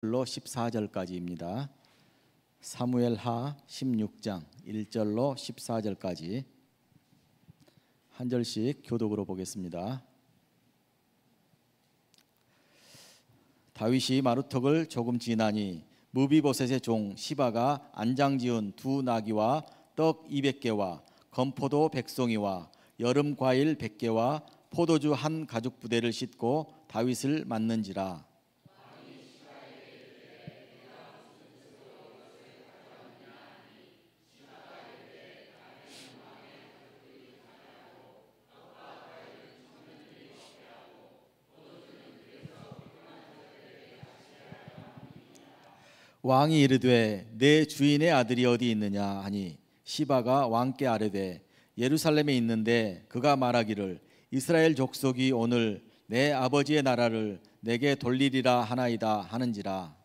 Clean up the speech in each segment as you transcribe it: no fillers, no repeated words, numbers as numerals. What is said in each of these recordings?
1절로 14절까지입니다. 사무엘하 16장 1절로 14절까지 한 절씩 교독으로 보겠습니다. 다윗이 마루턱을 조금 지나니 무비보셋의 종 시바가 안장 지은 두 나귀와 떡 200개와 건포도 100송이와 여름 과일 100개와 포도주 한 가죽 부대를 싣고 다윗을 맞는지라. 왕이 이르되 내 주인의 아들이 어디 있느냐 하니 시바가 왕께 아뢰되 예루살렘에 있는데 그가 말하기를 이스라엘 족속이 오늘 내 아버지의 나라를 내게 돌리리라 하나이다 하는지라.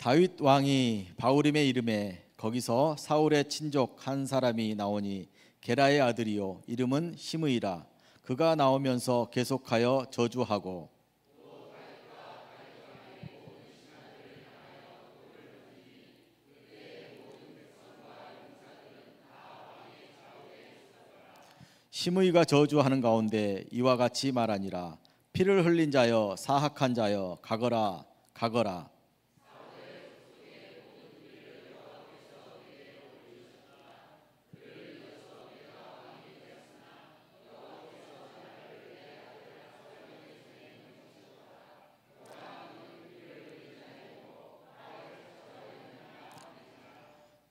다윗 왕이 바후림에 이름에 거기서 사울의 친족 한 사람이 나오니 게라의 아들이요 이름은 시므이라. 그가 나오면서 계속하여 저주하고 시므이가 저주하는 가운데 이와 같이 말하니라. 피를 흘린 자여 사악한 자여 가거라 가거라.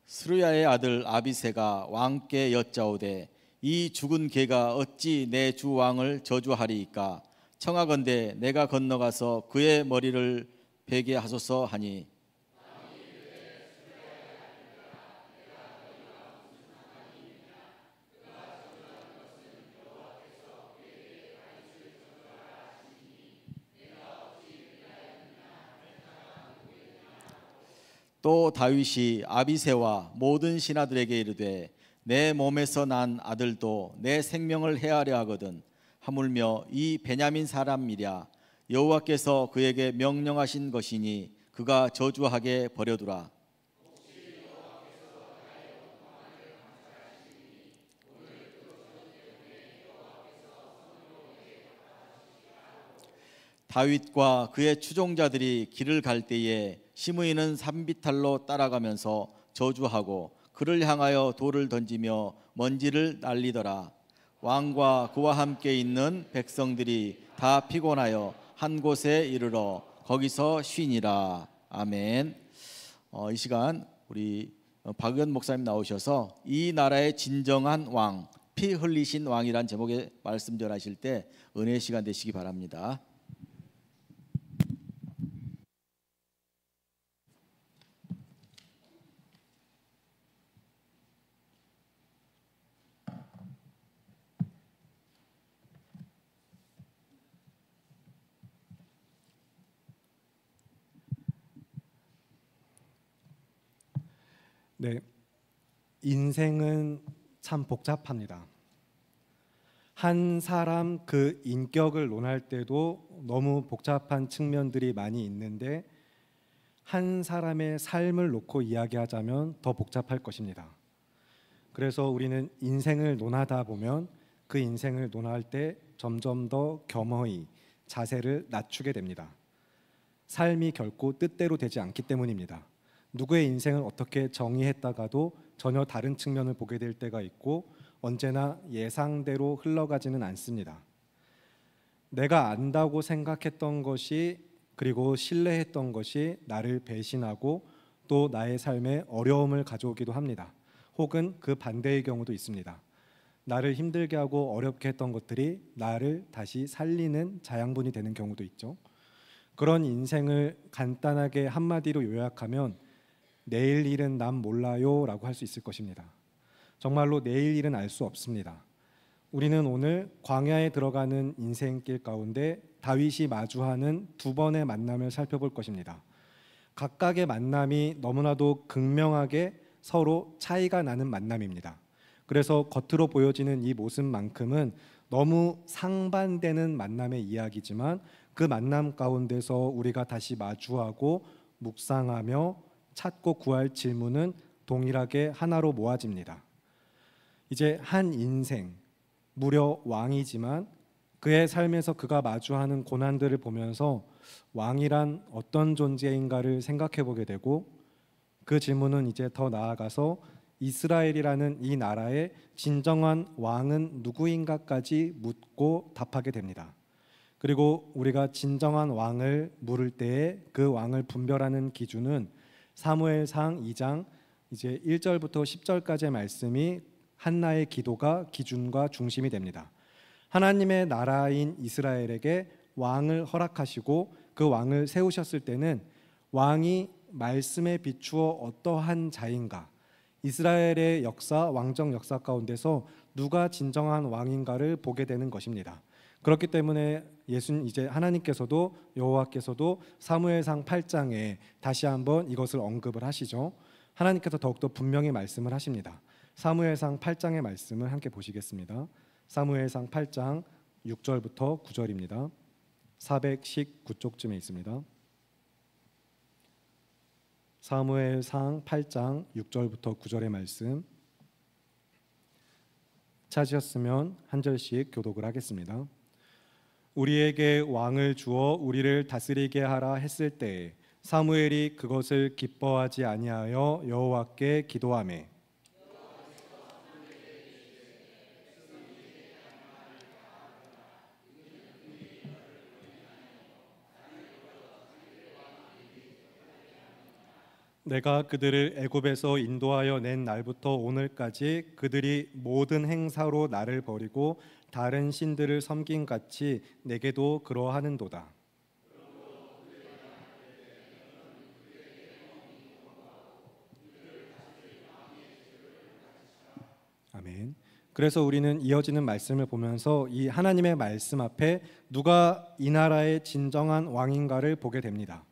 스루야의 아들 아비새가 왕께 여짜오되 이 죽은 개가 어찌 내 주 왕을 저주하리이까. 청하건대 내가 건너가서 그의 머리를 베게 하소서 하니 또 다윗이 아비새와 모든 신하들에게 이르되 내 몸에서 난 아들도 내 생명을 해하려 하거든. 하물며 이 베냐민 사람이랴. 여호와께서 그에게 명령하신 것이니 그가 저주하게 버려두라. 다윗과 그의 추종자들이 길을 갈 때에 시므이는 산비탈로 따라가면서 저주하고 그를 향하여 돌을 던지며 먼지를 날리더라. 왕과 그와 함께 있는 백성들이 다 피곤하여 한 곳에 이르러 거기서 쉬니라. 아멘. 이 시간 우리 박은 목사님 나오셔서 이 나라의 진정한 왕, 피 흘리신 왕이란 제목의 말씀 전하실 때 은혜의 시간 되시기 바랍니다. 네, 인생은 참 복잡합니다. 한 사람 그 인격을 논할 때도 너무 복잡한 측면들이 많이 있는데 한 사람의 삶을 놓고 이야기하자면 더 복잡할 것입니다. 그래서 우리는 인생을 논하다 보면 그 인생을 논할 때 점점 더 겸허히 자세를 낮추게 됩니다. 삶이 결코 뜻대로 되지 않기 때문입니다. 누구의 인생을 어떻게 정의했다가도 전혀 다른 측면을 보게 될 때가 있고 언제나 예상대로 흘러가지는 않습니다. 내가 안다고 생각했던 것이 그리고 신뢰했던 것이 나를 배신하고 또 나의 삶에 어려움을 가져오기도 합니다. 혹은 그 반대의 경우도 있습니다. 나를 힘들게 하고 어렵게 했던 것들이 나를 다시 살리는 자양분이 되는 경우도 있죠. 그런 인생을 간단하게 한마디로 요약하면 내일 일은 난 몰라요 라고 할 수 있을 것입니다. 정말로 내일 일은 알 수 없습니다. 우리는 오늘 광야에 들어가는 인생길 가운데 다윗이 마주하는 두 번의 만남을 살펴볼 것입니다. 각각의 만남이 너무나도 극명하게 서로 차이가 나는 만남입니다. 그래서 겉으로 보여지는 이 모습만큼은 너무 상반되는 만남의 이야기지만 그 만남 가운데서 우리가 다시 마주하고 묵상하며 찾고 구할 질문은 동일하게 하나로 모아집니다. 이제 한 인생, 무려 왕이지만 그의 삶에서 그가 마주하는 고난들을 보면서 왕이란 어떤 존재인가를 생각해 보게 되고, 그 질문은 이제 더 나아가서 이스라엘이라는 이 나라의 진정한 왕은 누구인가까지 묻고 답하게 됩니다. 그리고 우리가 진정한 왕을 물을 때에 그 왕을 분별하는 기준은 사무엘상 2장 이제 1절부터 10절까지의 말씀이 한나의 기도가 기준과 중심이 됩니다. 하나님의 나라인 이스라엘에게 왕을 허락하시고 그 왕을 세우셨을 때는 왕이 말씀에 비추어 어떠한 자인가, 이스라엘의 역사, 왕정 역사 가운데서 누가 진정한 왕인가를 보게 되는 것입니다. 그렇기 때문에 이제 하나님께서도 여호와께서도 사무엘상 8장에 다시 한번 이것을 언급을 하시죠. 하나님께서 더욱더 분명히 말씀을 하십니다. 사무엘상 8장의 말씀을 함께 보시겠습니다. 사무엘상 8장 6절부터 9절입니다. 419쪽쯤에 있습니다. 사무엘상 8장 6절부터 9절의 말씀 찾으셨으면 한 절씩 교독을 하겠습니다. 우리에게 왕을 주어 우리를 다스리게 하라 했을 때에 사무엘이 그것을 기뻐하지 아니하여 여호와께 기도하매 내가 그들을 애굽에서 인도하여 낸 날부터 오늘까지 그들이 모든 행사로 나를 버리고 다른 신들을 섬긴 같이 내게도 그러하는도다. 아멘. 그래서 우리는 이어지는 말씀을 보면서 이 하나님의 말씀 앞에 누가 이 나라의 진정한 왕인가를 보게 됩니다.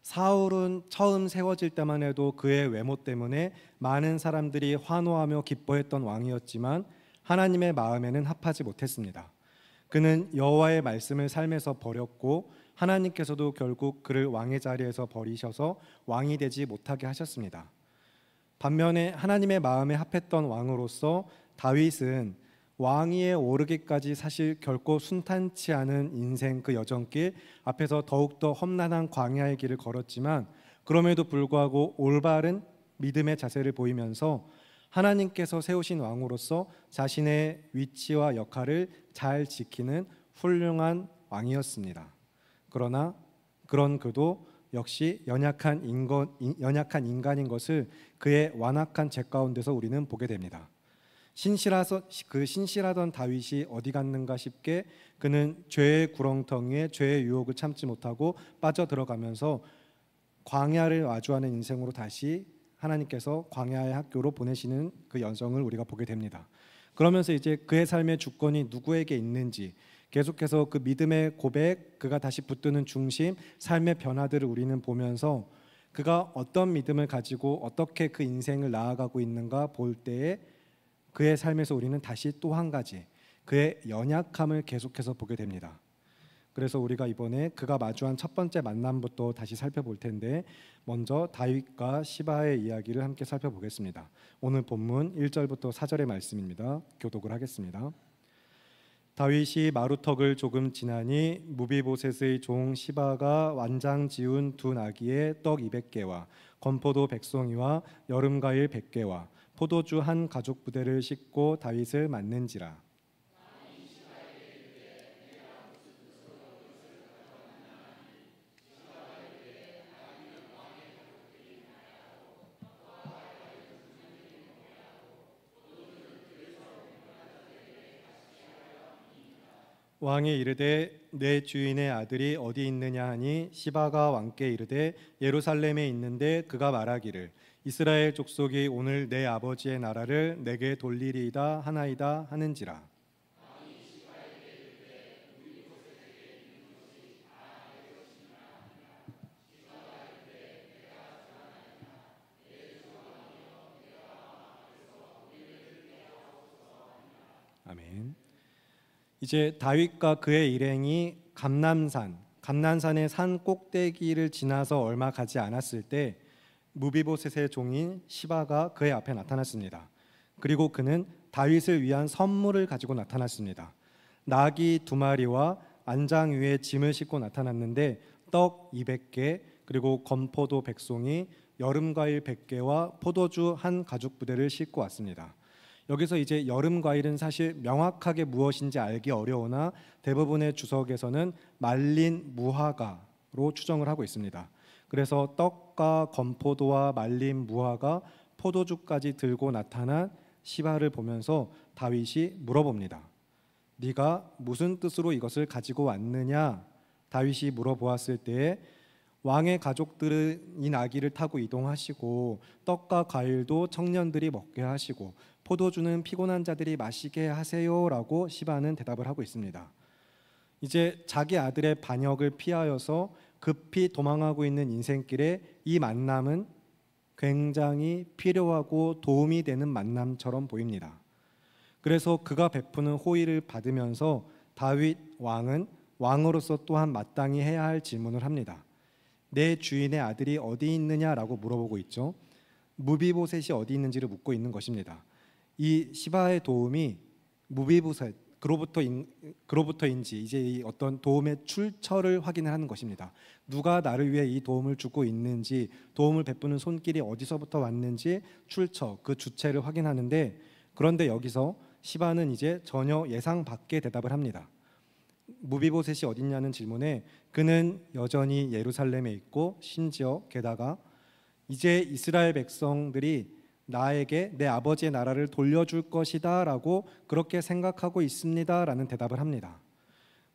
사울은 처음 세워질 때만 해도 그의 외모 때문에 많은 사람들이 환호하며 기뻐했던 왕이었지만 하나님의 마음에는 합하지 못했습니다. 그는 여호와의 말씀을 삶에서 버렸고 하나님께서도 결국 그를 왕의 자리에서 버리셔서 왕이 되지 못하게 하셨습니다. 반면에 하나님의 마음에 합했던 왕으로서 다윗은 왕위에 오르기까지 사실 결코 순탄치 않은 인생 그 여정길 앞에서 더욱더 험난한 광야의 길을 걸었지만 그럼에도 불구하고 올바른 믿음의 자세를 보이면서 하나님께서 세우신 왕으로서 자신의 위치와 역할을 잘 지키는 훌륭한 왕이었습니다. 그러나 그런 그도 역시 연약한 인간인 것을 그의 완악한 죄 가운데서 우리는 보게 됩니다. 신실하던 다윗이 어디 갔는가 싶게 그는 죄의 구렁텅이에 죄의 유혹을 참지 못하고 빠져들어가면서 광야를 마주하는 인생으로 다시 하나님께서 광야의 학교로 보내시는 그 여정을 우리가 보게 됩니다. 그러면서 이제 그의 삶의 주권이 누구에게 있는지 계속해서 그 믿음의 고백, 그가 다시 붙드는 중심, 삶의 변화들을 우리는 보면서 그가 어떤 믿음을 가지고 어떻게 그 인생을 나아가고 있는가 볼 때에 그의 삶에서 우리는 다시 또 한 가지 그의 연약함을 계속해서 보게 됩니다. 그래서 우리가 이번에 그가 마주한 첫 번째 만남부터 다시 살펴볼 텐데 먼저 다윗과 시바의 이야기를 함께 살펴보겠습니다. 오늘 본문 1절부터 4절의 말씀입니다. 교독을 하겠습니다. 다윗이 마루턱을 조금 지나니 무비보셋의 종 시바가 완장 지운 두 나귀의 떡 200개와 건포도 100송이와 여름과일 100개와 포도주 한 가죽 부대를 싣고 다윗을 맞는지라. 왕이 이르되 내 주인의 아들이 어디 있느냐 하니 시바가 왕께 이르되 예루살렘에 있는데 그가 말하기를 이스라엘 족속이 오늘 내 아버지의 나라를 내게 돌리리이다 하나이다 하는지라. 아멘. 이제 다윗과 그의 일행이 감난산의 산 꼭대기를 지나서 얼마 가지 않았을 때 무비보셋의 종인 시바가 그의 앞에 나타났습니다. 그리고 그는 다윗을 위한 선물을 가지고 나타났습니다. 나귀 2마리와 안장 위에 짐을 싣고 나타났는데 떡 200개, 그리고 건포도 100송이, 여름과일 100개와 포도주 한 가죽 부대를 싣고 왔습니다. 여기서 이제 여름과일은 사실 명확하게 무엇인지 알기 어려우나 대부분의 주석에서는 말린 무화과로 추정을 하고 있습니다. 그래서 떡과 건포도와 말린 무화과, 포도주까지 들고 나타난 시바를 보면서 다윗이 물어봅니다. 네가 무슨 뜻으로 이것을 가지고 왔느냐? 다윗이 물어보았을 때에 왕의 가족들은 이 나귀를 타고 이동하시고 떡과 과일도 청년들이 먹게 하시고 포도주는 피곤한 자들이 마시게 하세요라고 시바는 대답을 하고 있습니다. 이제 자기 아들의 반역을 피하여서 급히 도망하고 있는 인생길에 이 만남은 굉장히 필요하고 도움이 되는 만남처럼 보입니다. 그래서 그가 베푸는 호의를 받으면서 다윗 왕은 왕으로서 또한 마땅히 해야 할 질문을 합니다. 내 주인의 아들이 어디 있느냐라고 물어보고 있죠. 무비보셋이 어디 있는지를 묻고 있는 것입니다. 이 시바의 도움이 무비보셋 그로부터인지 이제 이 어떤 도움의 출처를 확인을 하는 것입니다. 누가 나를 위해 이 도움을 주고 있는지, 도움을 베푸는 손길이 어디서부터 왔는지 출처, 그 주체를 확인하는데, 그런데 여기서 시바는 이제 전혀 예상 밖의 대답을 합니다. 무비보셋이 어딨냐는 질문에 그는 여전히 예루살렘에 있고 심지어 게다가 이제 이스라엘 백성들이 나에게 내 아버지의 나라를 돌려줄 것이다 라고 그렇게 생각하고 있습니다 라는 대답을 합니다.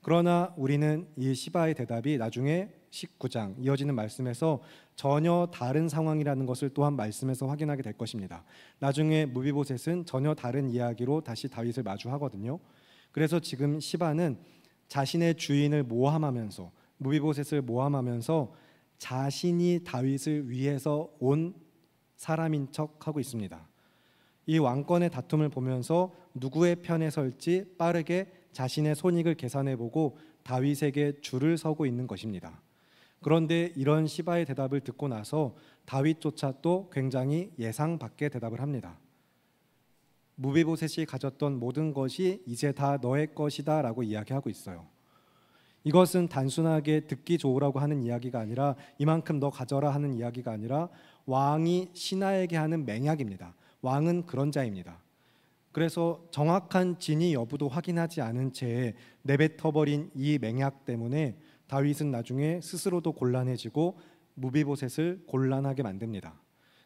그러나 우리는 이 시바의 대답이 나중에 19장 이어지는 말씀에서 전혀 다른 상황이라는 것을 또한 말씀에서 확인하게 될 것입니다. 나중에 무비보셋은 전혀 다른 이야기로 다시 다윗을 마주하거든요. 그래서 지금 시바는 자신의 주인을 모함하면서, 무비보셋을 모함하면서 자신이 다윗을 위해서 온 사람인 척하고 있습니다. 이 왕권의 다툼을 보면서 누구의 편에 설지 빠르게 자신의 손익을 계산해보고 다윗에게 줄을 서고 있는 것입니다. 그런데 이런 시바의 대답을 듣고 나서 다윗조차 또 굉장히 예상 밖의 대답을 합니다. 무비보셋이 가졌던 모든 것이 이제 다 너의 것이다 라고 이야기하고 있어요. 이것은 단순하게 듣기 좋으라고 하는 이야기가 아니라, 이만큼 너 가져라 하는 이야기가 아니라 왕이 신하에게 하는 맹약입니다. 왕은 그런 자입니다. 그래서 정확한 진위 여부도 확인하지 않은 채 내뱉어버린 이 맹약 때문에 다윗은 나중에 스스로도 곤란해지고 무비보셋을 곤란하게 만듭니다.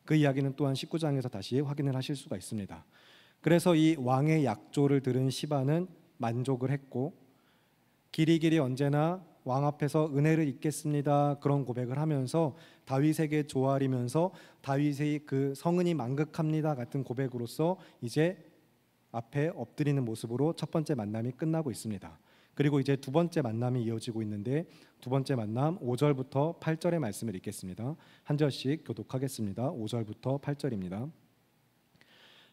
그 이야기는 또한 19장에서 다시 확인을 하실 수가 있습니다. 그래서 이 왕의 약조를 들은 시바는 만족을 했고, 길이길이 언제나 왕 앞에서 은혜를 입겠습니다 그런 고백을 하면서 다윗에게 조아리면서 다윗의 그 성은이 만극합니다 같은 고백으로서 이제 앞에 엎드리는 모습으로 첫 번째 만남이 끝나고 있습니다. 그리고 이제 두 번째 만남이 이어지고 있는데, 두 번째 만남 5절부터 8절의 말씀을 읽겠습니다. 한 절씩 교독하겠습니다. 5절부터 8절입니다.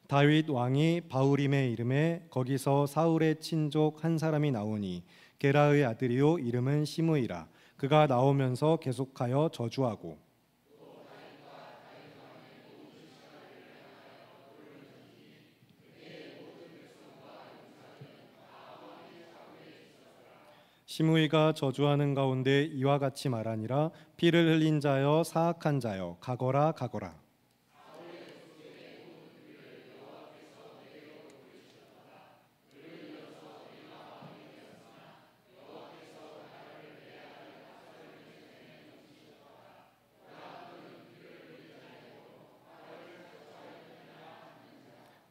다윗 왕이 바후림의 이름에 거기서 사울의 친족 한 사람이 나오니 게라의 아들이요 이름은 시므이라. 그가 나오면서 계속하여 저주하고 시므이가 저주하는 가운데 이와 같이 말하니라. 피를 흘린 자여 사악한 자여 가거라 가거라.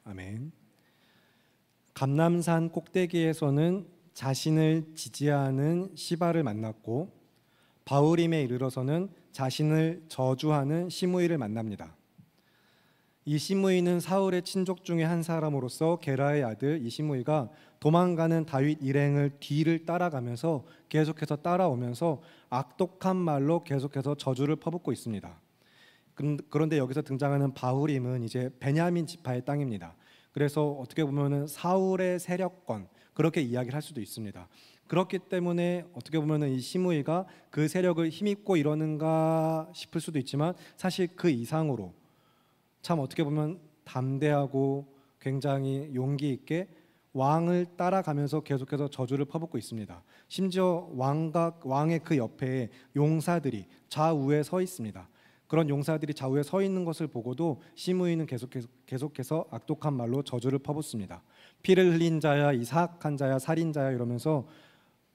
아멘. 감람산 꼭대기에서는 자신을 지지하는 시바를 만났고, 바후림에 이르러서는 자신을 저주하는 시므이를 만납니다. 이 시므이는 사울의 친족 중에 한 사람으로서 게라의 아들 이 시므이가 도망가는 다윗 일행을 뒤를 따라가면서 계속해서 따라오면서 악독한 말로 계속해서 저주를 퍼붓고 있습니다. 그런데 여기서 등장하는 바후림은 이제 베냐민 지파의 땅입니다. 그래서 어떻게 보면은 사울의 세력권 그렇게 이야기를 할 수도 있습니다. 그렇기 때문에 어떻게 보면은 이 시므이가 그 세력을 힘입고 이러는가 싶을 수도 있지만 사실 그 이상으로 참 어떻게 보면 담대하고 굉장히 용기 있게 왕을 따라가면서 계속해서 저주를 퍼붓고 있습니다. 심지어 왕의 그 옆에 용사들이 좌우에 서 있습니다. 그런 용사들이 좌우에 서 있는 것을 보고도 시므이는 계속해서 악독한 말로 저주를 퍼붓습니다. 피를 흘린 자야, 이 사악한 자야, 살인자야 이러면서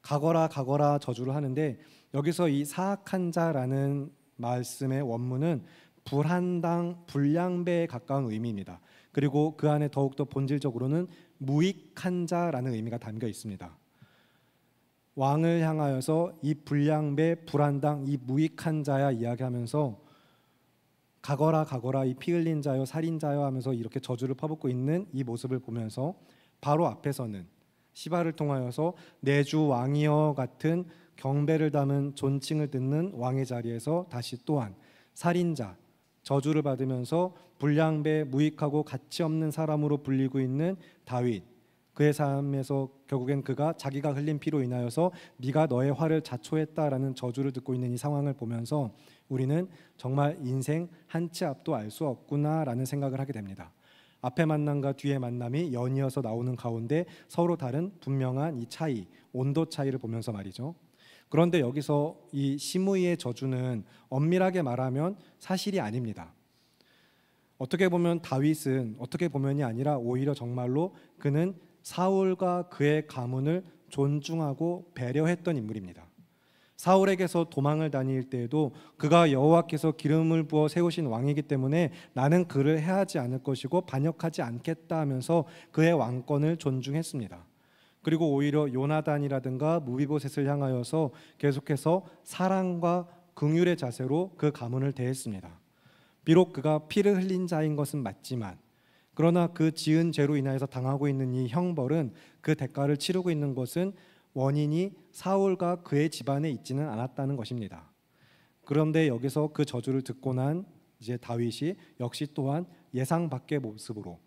가거라 가거라 저주를 하는데, 여기서 이 사악한 자라는 말씀의 원문은 불한당, 불량배에 가까운 의미입니다. 그리고 그 안에 더욱더 본질적으로는 무익한 자라는 의미가 담겨 있습니다. 왕을 향하여서 이 불량배, 불한당, 이 무익한 자야 이야기하면서 가거라 가거라 이 피 흘린 자여 살인자여 하면서 이렇게 저주를 퍼붓고 있는 이 모습을 보면서 바로 앞에서는 시바를 통하여서 내주 왕이여 같은 경배를 담은 존칭을 듣는 왕의 자리에서 다시 또한 살인자, 저주를 받으면서 불량배, 무익하고 가치 없는 사람으로 불리고 있는 다윗, 그의 삶에서 결국엔 그가 자기가 흘린 피로 인하여서 네가 너의 화를 자초했다라는 저주를 듣고 있는 이 상황을 보면서 우리는 정말 인생 한 치 앞도 알 수 없구나라는 생각을 하게 됩니다. 앞에 만남과 뒤에 만남이 연이어서 나오는 가운데 서로 다른 분명한 이 차이, 온도 차이를 보면서 말이죠. 그런데 여기서 이 시므이의 저주는 엄밀하게 말하면 사실이 아닙니다. 어떻게 보면 다윗은 어떻게 보면이 아니라 오히려 정말로 그는 사울과 그의 가문을 존중하고 배려했던 인물입니다. 사울에게서 도망을 다닐 때에도 그가 여호와께서 기름을 부어 세우신 왕이기 때문에 나는 그를 해하지 않을 것이고 반역하지 않겠다 하면서 그의 왕권을 존중했습니다. 그리고 오히려 요나단이라든가 무비보셋을 향하여서 계속해서 사랑과 긍휼의 자세로 그 가문을 대했습니다. 비록 그가 피를 흘린 자인 것은 맞지만 그러나 그 지은 죄로 인하여서 당하고 있는 이 형벌은 그 대가를 치르고 있는 것은 원인이 사울과 그의 집안에 있지는 않았다는 것입니다. 그런데 여기서 그 저주를 듣고 난 이제 다윗이 역시 또한 예상 밖의 모습으로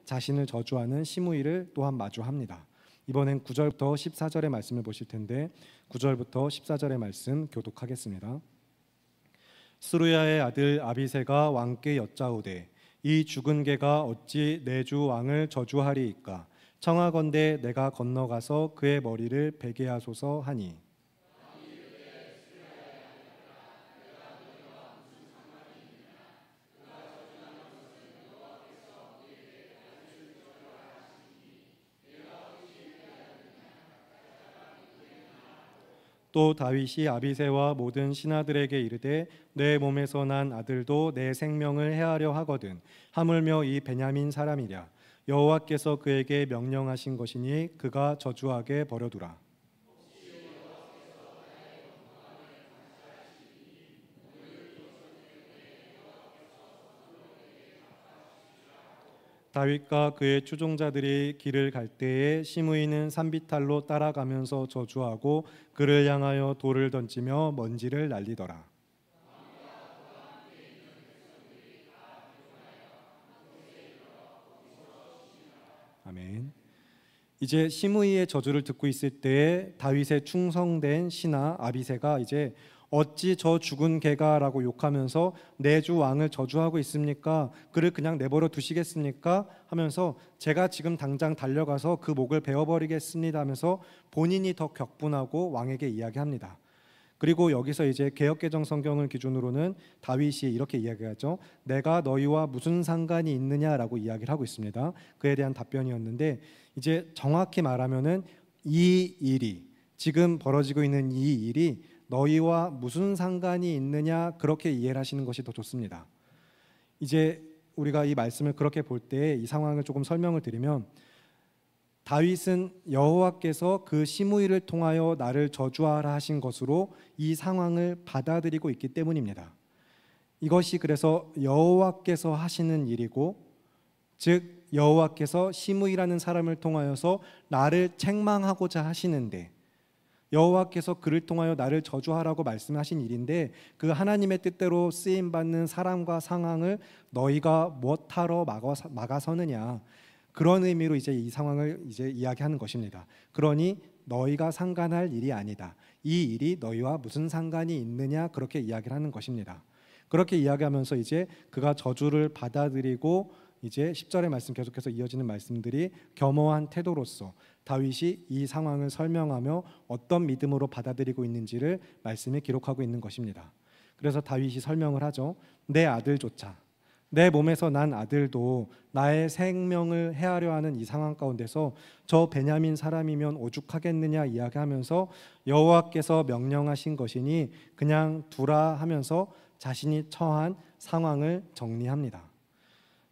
자신을 저주하는 시므이를 또한 마주합니다. 이번엔 9절부터 14절의 말씀을 보실 텐데 9절부터 14절의 말씀 교독하겠습니다. 스루야의 아들 아비새가 왕께 여짜오되 이 죽은 개가 어찌 내 주 왕을 저주하리이까? 청하건대 내가 건너가서 그의 머리를 베게 하소서 하니, 또 다윗이 아비새와 모든 신하들에게 이르되 내 몸에서 난 아들도 내 생명을 해하려 하거든 하물며 이 베냐민 사람이랴. 여호와께서 그에게 명령하신 것이니 그가 저주하게 버려두라. 다윗과 그의 추종자들이 길을 갈 때에 시므이는 산비탈로 따라가면서 저주하고 그를 향하여 돌을 던지며 먼지를 날리더라. 아멘. 이제 시므이의 저주를 듣고 있을 때에 다윗의 충성된 신하 아비새가 이제 어찌 저 죽은 개가라고 욕하면서 내 주 왕을 저주하고 있습니까? 그를 그냥 내버려 두시겠습니까? 하면서 제가 지금 당장 달려가서 그 목을 베어버리겠습니다 하면서 본인이 더 격분하고 왕에게 이야기합니다. 그리고 여기서 이제 개역개정 성경을 기준으로는 다윗이 이렇게 이야기하죠. 내가 너희와 무슨 상관이 있느냐라고 이야기를 하고 있습니다. 그에 대한 답변이었는데 이제 정확히 말하면은 이 일이 지금 벌어지고 있는 이 일이 너희와 무슨 상관이 있느냐 그렇게 이해를 하시는 것이 더 좋습니다. 이제 우리가 이 말씀을 그렇게 볼 때 이 상황을 조금 설명을 드리면 다윗은 여호와께서 그 시므이를 통하여 나를 저주하라 하신 것으로 이 상황을 받아들이고 있기 때문입니다. 이것이 그래서 여호와께서 하시는 일이고 즉 여호와께서 시므이라는 사람을 통하여서 나를 책망하고자 하시는데 여호와께서 그를 통하여 나를 저주하라고 말씀하신 일인데 그 하나님의 뜻대로 쓰임 받는 사람과 상황을 너희가 무엇하러 막아서느냐. 그런 의미로 이제 이 상황을 이제 이야기하는 것입니다. 그러니 너희가 상관할 일이 아니다. 이 일이 너희와 무슨 상관이 있느냐, 그렇게 이야기를 하는 것입니다. 그렇게 이야기하면서 이제 그가 저주를 받아들이고 이제 10절의 말씀 계속해서 이어지는 말씀들이 겸허한 태도로서 다윗이 이 상황을 설명하며 어떤 믿음으로 받아들이고 있는지를 말씀에 기록하고 있는 것입니다. 그래서 다윗이 설명을 하죠. 내 아들조차, 내 몸에서 난 아들도 나의 생명을 해하려 하는 이 상황 가운데서 저 베냐민 사람이면 오죽하겠느냐 이야기하면서 여호와께서 명령하신 것이니 그냥 두라 하면서 자신이 처한 상황을 정리합니다.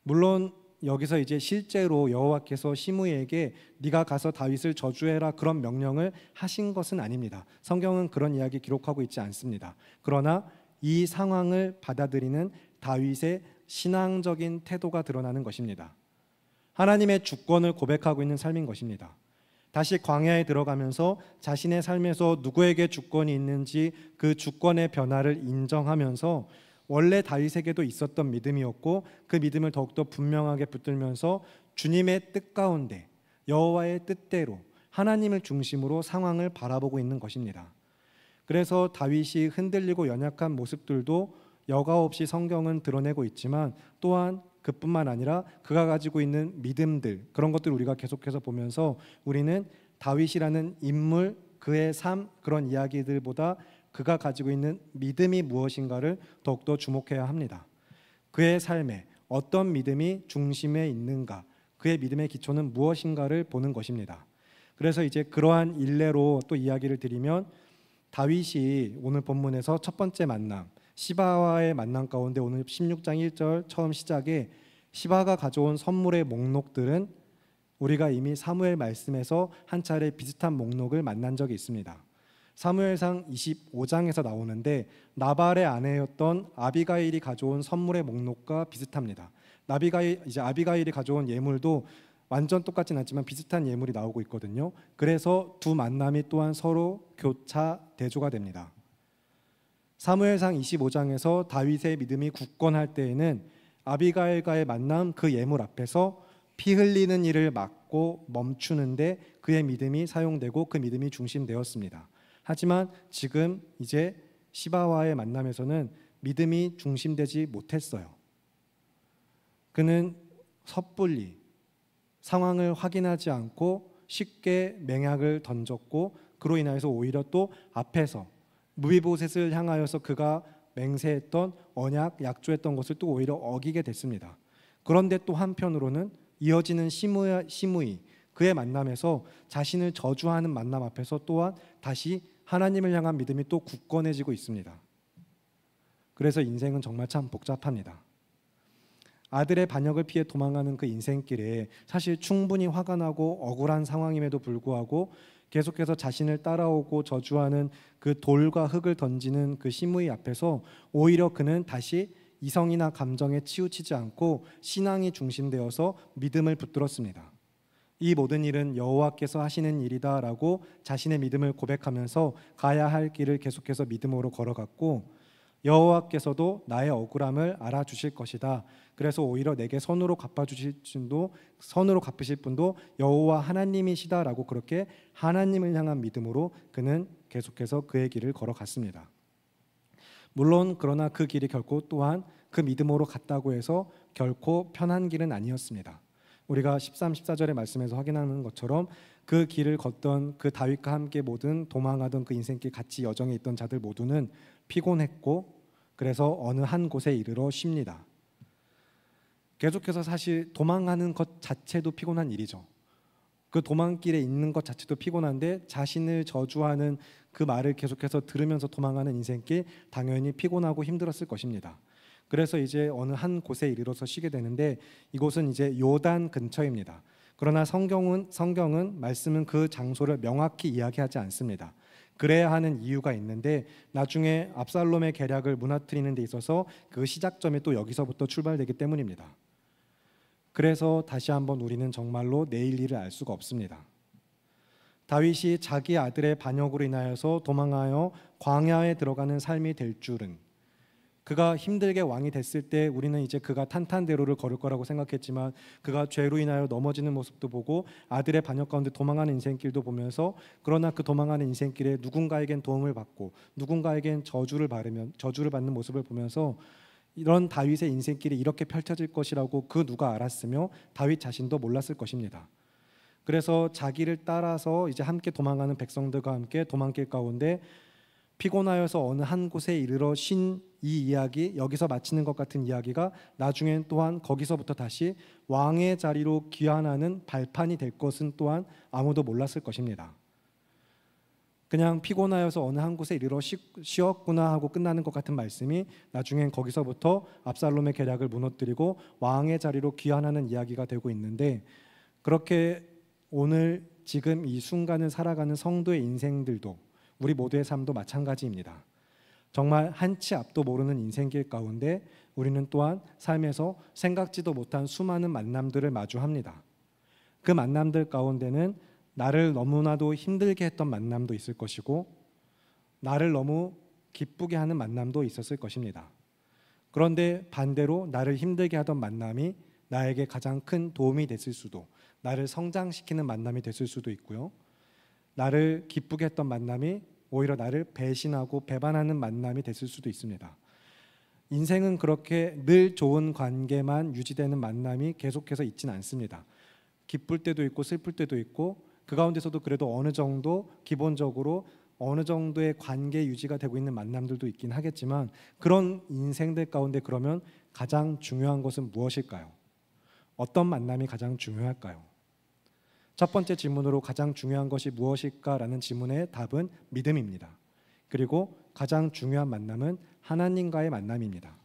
물론 여기서 이제 실제로 여호와께서 시므이에게 네가 가서 다윗을 저주해라 그런 명령을 하신 것은 아닙니다. 성경은 그런 이야기 기록하고 있지 않습니다. 그러나 이 상황을 받아들이는 다윗의 신앙적인 태도가 드러나는 것입니다. 하나님의 주권을 고백하고 있는 삶인 것입니다. 다시 광야에 들어가면서 자신의 삶에서 누구에게 주권이 있는지 그 주권의 변화를 인정하면서 원래 다윗에게도 있었던 믿음이었고 그 믿음을 더욱더 분명하게 붙들면서 주님의 뜻 가운데 여호와의 뜻대로 하나님을 중심으로 상황을 바라보고 있는 것입니다. 그래서 다윗이 흔들리고 연약한 모습들도 여과 없이 성경은 드러내고 있지만 또한 그뿐만 아니라 그가 가지고 있는 믿음들, 그런 것들을 우리가 계속해서 보면서 우리는 다윗이라는 인물, 그의 삶, 그런 이야기들보다 그가 가지고 있는 믿음이 무엇인가를 더욱더 주목해야 합니다. 그의 삶에 어떤 믿음이 중심에 있는가, 그의 믿음의 기초는 무엇인가를 보는 것입니다. 그래서 이제 그러한 일례로 또 이야기를 드리면 다윗이 오늘 본문에서 첫 번째 만남, 시바와의 만남 가운데 오늘 16장 1절 처음 시작에 시바가 가져온 선물의 목록들은 우리가 이미 사무엘 말씀에서 한 차례 비슷한 목록을 만난 적이 있습니다. 사무엘상 25장에서 나오는데 나발의 아내였던 아비가일이 가져온 선물의 목록과 비슷합니다. 아비가일이 가져온 예물도 완전 똑같진 않지만 비슷한 예물이 나오고 있거든요. 그래서 두 만남이 또한 서로 교차 대조가 됩니다. 사무엘상 25장에서 다윗의 믿음이 굳건할 때에는 아비가일과의 만남, 그 예물 앞에서 피 흘리는 일을 막고 멈추는데 그의 믿음이 사용되고 그 믿음이 중심되었습니다. 하지만 지금 이제 시바와의 만남에서는 믿음이 중심되지 못했어요. 그는 섣불리 상황을 확인하지 않고 쉽게 맹약을 던졌고 그로 인하여서 오히려 또 앞에서 무비보셋을 향하여서 그가 맹세했던 언약, 약조했던 것을 또 오히려 어기게 됐습니다. 그런데 또 한편으로는 이어지는 시므이 그의 만남에서 자신을 저주하는 만남 앞에서 또한 다시 하나님을 향한 믿음이 또 굳건해지고 있습니다. 그래서 인생은 정말 참 복잡합니다. 아들의 반역을 피해 도망가는 그 인생길에 사실 충분히 화가 나고 억울한 상황임에도 불구하고 계속해서 자신을 따라오고 저주하는 그 돌과 흙을 던지는 그 시므이 앞에서 오히려 그는 다시 이성이나 감정에 치우치지 않고 신앙이 중심되어서 믿음을 붙들었습니다. 이 모든 일은 여호와께서 하시는 일이다라고 자신의 믿음을 고백하면서 가야 할 길을 계속해서 믿음으로 걸어갔고 여호와께서도 나의 억울함을 알아주실 것이다. 그래서 오히려 내게 선으로 갚으실 분도 여호와 하나님이시다라고 그렇게 하나님을 향한 믿음으로 그는 계속해서 그의 길을 걸어갔습니다. 물론 그러나 그 길이 결코 또한 그 믿음으로 갔다고 해서 결코 편한 길은 아니었습니다. 우리가 13, 14절의 말씀에서 확인하는 것처럼 그 길을 걷던 그 다윗과 함께 모든 도망하던 그 인생길 같이 여정에 있던 자들 모두는 피곤했고 그래서 어느 한 곳에 이르러 쉽니다. 계속해서 사실 도망하는 것 자체도 피곤한 일이죠. 그 도망길에 있는 것 자체도 피곤한데 자신을 저주하는 그 말을 계속해서 들으면서 도망하는 인생길 당연히 피곤하고 힘들었을 것입니다. 그래서 이제 어느 한 곳에 이르러서 쉬게 되는데 이곳은 이제 요단 근처입니다. 그러나 성경은 말씀은 그 장소를 명확히 이야기하지 않습니다. 그래야 하는 이유가 있는데 나중에 압살롬의 계략을 무너뜨리는 데 있어서 그 시작점이 또 여기서부터 출발되기 때문입니다. 그래서 다시 한번 우리는 정말로 내일 일을 알 수가 없습니다. 다윗이 자기 아들의 반역으로 인하여서 도망하여 광야에 들어가는 삶이 될 줄은, 그가 힘들게 왕이 됐을 때 우리는 이제 그가 탄탄대로를 걸을 거라고 생각했지만 그가 죄로 인하여 넘어지는 모습도 보고 아들의 반역 가운데 도망하는 인생길도 보면서, 그러나 그 도망하는 인생길에 누군가에겐 도움을 받고 누군가에겐 저주를 받는 모습을 보면서 이런 다윗의 인생길이 이렇게 펼쳐질 것이라고 그 누가 알았으며 다윗 자신도 몰랐을 것입니다. 그래서 자기를 따라서 이제 함께 도망가는 백성들과 함께 도망길 가운데 피곤하여서 어느 한 곳에 이르러 쉰 이 이야기, 여기서 마치는 것 같은 이야기가 나중엔 또한 거기서부터 다시 왕의 자리로 귀환하는 발판이 될 것은 또한 아무도 몰랐을 것입니다. 그냥 피곤하여서 어느 한 곳에 이르러 쉬었구나 하고 끝나는 것 같은 말씀이 나중엔 거기서부터 압살롬의 계략을 무너뜨리고 왕의 자리로 귀환하는 이야기가 되고 있는데, 그렇게 오늘 지금 이 순간을 살아가는 성도의 인생들도, 우리 모두의 삶도 마찬가지입니다. 정말 한치 앞도 모르는 인생길 가운데 우리는 또한 삶에서 생각지도 못한 수많은 만남들을 마주합니다. 그 만남들 가운데는 나를 너무나도 힘들게 했던 만남도 있을 것이고 나를 너무 기쁘게 하는 만남도 있었을 것입니다. 그런데 반대로 나를 힘들게 하던 만남이 나에게 가장 큰 도움이 됐을 수도, 나를 성장시키는 만남이 됐을 수도 있고요. 나를 기쁘게 했던 만남이 오히려 나를 배신하고 배반하는 만남이 됐을 수도 있습니다. 인생은 그렇게 늘 좋은 관계만 유지되는 만남이 계속해서 있지는 않습니다. 기쁠 때도 있고 슬플 때도 있고, 그 가운데서도 그래도 어느 정도 기본적으로 어느 정도의 관계 유지가 되고 있는 만남들도 있긴 하겠지만, 그런 인생들 가운데 그러면 가장 중요한 것은 무엇일까요? 어떤 만남이 가장 중요할까요? 첫 번째 질문으로 가장 중요한 것이 무엇일까라는 질문의 답은 믿음입니다. 그리고 가장 중요한 만남은 하나님과의 만남입니다.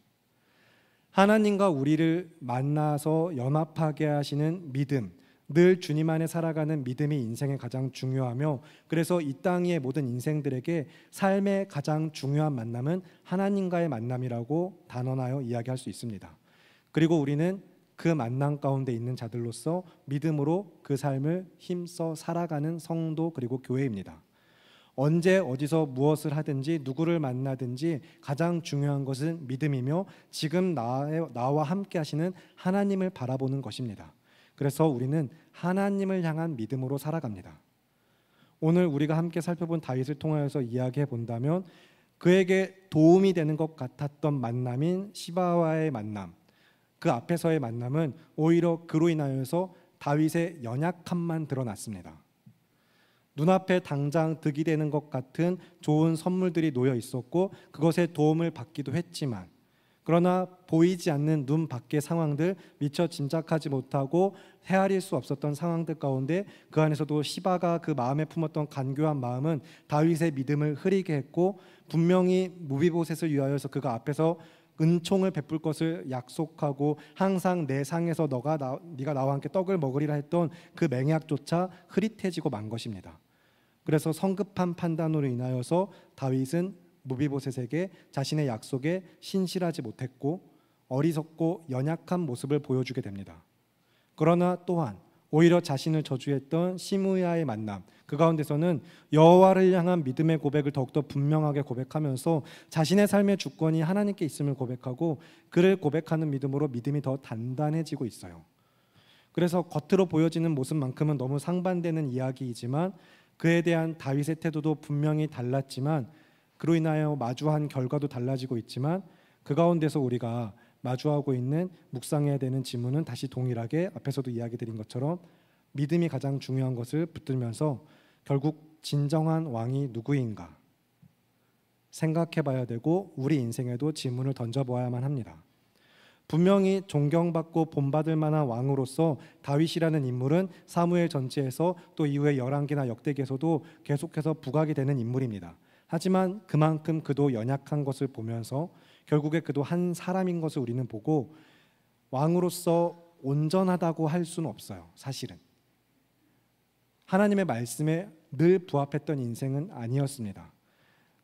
하나님과 우리를 만나서 연합하게 하시는 믿음, 늘 주님 안에 살아가는 믿음이 인생의 가장 중요하며, 그래서 이 땅 위의 모든 인생들에게 삶의 가장 중요한 만남은 하나님과의 만남이라고 단언하여 이야기할 수 있습니다. 그리고 우리는 그 만남 가운데 있는 자들로서 믿음으로 그 삶을 힘써 살아가는 성도 그리고 교회입니다. 언제 어디서 무엇을 하든지 누구를 만나든지 가장 중요한 것은 믿음이며 지금 나와 함께 하시는 하나님을 바라보는 것입니다. 그래서 우리는 하나님을 향한 믿음으로 살아갑니다. 오늘 우리가 함께 살펴본 다윗을 통하여서 이야기해 본다면, 그에게 도움이 되는 것 같았던 만남인 시바와의 만남, 그 앞에서의 만남은 오히려 그로 인하여서 다윗의 연약함만 드러났습니다. 눈앞에 당장 득이 되는 것 같은 좋은 선물들이 놓여 있었고 그것에 도움을 받기도 했지만, 그러나 보이지 않는 눈 밖의 상황들, 미처 짐작하지 못하고 헤아릴 수 없었던 상황들 가운데 그 안에서도 시바가 그 마음에 품었던 간교한 마음은 다윗의 믿음을 흐리게 했고, 분명히 무비보셋을 위하여서 그가 앞에서 은총을 베풀 것을 약속하고 항상 내 상에서 네가 나와 함께 떡을 먹으리라 했던 그 맹약조차 흐릿해지고 만 것입니다. 그래서 성급한 판단으로 인하여서 다윗은 무비보셋에게 자신의 약속에 신실하지 못했고 어리석고 연약한 모습을 보여주게 됩니다. 그러나 또한 오히려 자신을 저주했던 시므야의 만남, 그 가운데서는 여호와를 향한 믿음의 고백을 더욱더 분명하게 고백하면서 자신의 삶의 주권이 하나님께 있음을 고백하고, 그를 고백하는 믿음으로 믿음이 더 단단해지고 있어요. 그래서 겉으로 보여지는 모습만큼은 너무 상반되는 이야기이지만 그에 대한 다윗의 태도도 분명히 달랐지만, 그로 인하여 마주한 결과도 달라지고 있지만, 그 가운데서 우리가 마주하고 있는 묵상해야 되는 질문은 다시 동일하게 앞에서도 이야기 드린 것처럼 믿음이 가장 중요한 것을 붙들면서 결국 진정한 왕이 누구인가 생각해 봐야 되고, 우리 인생에도 질문을 던져보아야만 합니다. 분명히 존경받고 본받을 만한 왕으로서 다윗이라는 인물은 사무엘 전체에서 또 이후에 열왕기나 역대기에서도 계속해서 부각이 되는 인물입니다. 하지만 그만큼 그도 연약한 것을 보면서 결국에 그도 한 사람인 것을 우리는 보고, 왕으로서 온전하다고 할 수는 없어요. 사실은 하나님의 말씀에 늘 부합했던 인생은 아니었습니다.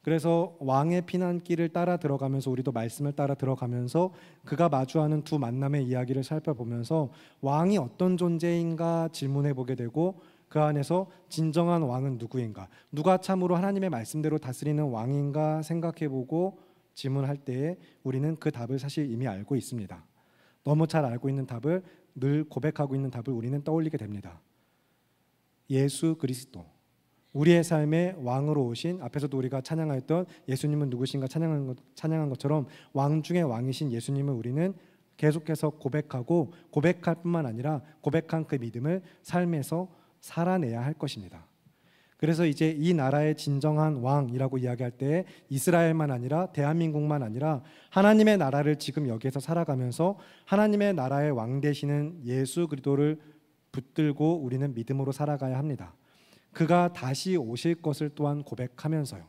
그래서 왕의 피난길을 따라 들어가면서 우리도 말씀을 따라 들어가면서 그가 마주하는 두 만남의 이야기를 살펴보면서 왕이 어떤 존재인가 질문해 보게 되고, 그 안에서 진정한 왕은 누구인가, 누가 참으로 하나님의 말씀대로 다스리는 왕인가 생각해보고 질문할 때에 우리는 그 답을 사실 이미 알고 있습니다. 너무 잘 알고 있는 답을, 늘 고백하고 있는 답을 우리는 떠올리게 됩니다. 예수 그리스도, 우리의 삶의 왕으로 오신, 앞에서도 우리가 찬양하였던 예수님은 누구신가 찬양한 것처럼 왕 중의 왕이신 예수님을 우리는 계속해서 고백하고, 고백할 뿐만 아니라 고백한 그 믿음을 삶에서 살아내야 할 것입니다. 그래서 이제 이 나라의 진정한 왕이라고 이야기할 때 이스라엘만 아니라 대한민국만 아니라 하나님의 나라를 지금 여기에서 살아가면서 하나님의 나라의 왕 되시는 예수 그리스도를 붙들고 우리는 믿음으로 살아가야 합니다. 그가 다시 오실 것을 또한 고백하면서요.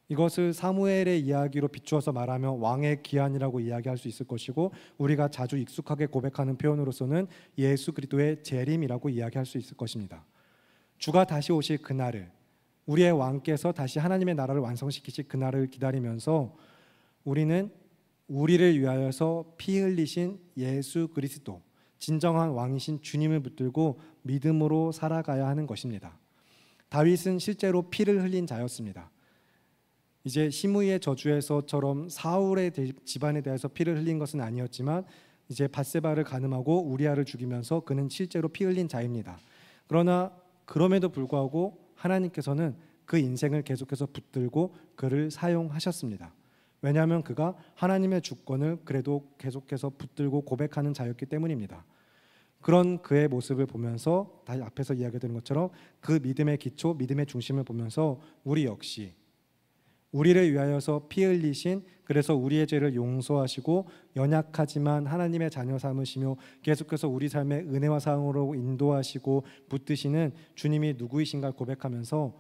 이것을 사무엘의 이야기로 비추어서 말하면 왕의 기한이라고 이야기할 수 있을 것이고, 우리가 자주 익숙하게 고백하는 표현으로서는 예수 그리스도의 재림이라고 이야기할 수 있을 것입니다. 주가 다시 오실 그날을, 우리의 왕께서 다시 하나님의 나라를 완성시키실 그날을 기다리면서 우리는 우리를 위하여서 피 흘리신 예수 그리스도, 진정한 왕이신 주님을 붙들고 믿음으로 살아가야 하는 것입니다. 다윗은 실제로 피를 흘린 자였습니다. 이제 시므이의 저주에서처럼 사울의 집안에 대해서 피를 흘린 것은 아니었지만 이제 밧세바를 간음하고 우리아를 죽이면서 그는 실제로 피 흘린 자입니다. 그러나 그럼에도 불구하고 하나님께서는 그 인생을 계속해서 붙들고 그를 사용하셨습니다. 왜냐하면 그가 하나님의 주권을 그래도 계속해서 붙들고 고백하는 자였기 때문입니다. 그런 그의 모습을 보면서 다시 앞에서 이야기했던 것처럼 그 믿음의 기초, 믿음의 중심을 보면서 우리 역시 우리를 위하여서 피 흘리신, 그래서 우리의 죄를 용서하시고 연약하지만 하나님의 자녀 삼으시며 계속해서 우리 삶의 은혜와 사랑으로 인도하시고 붙드시는 주님이 누구이신가 고백하면서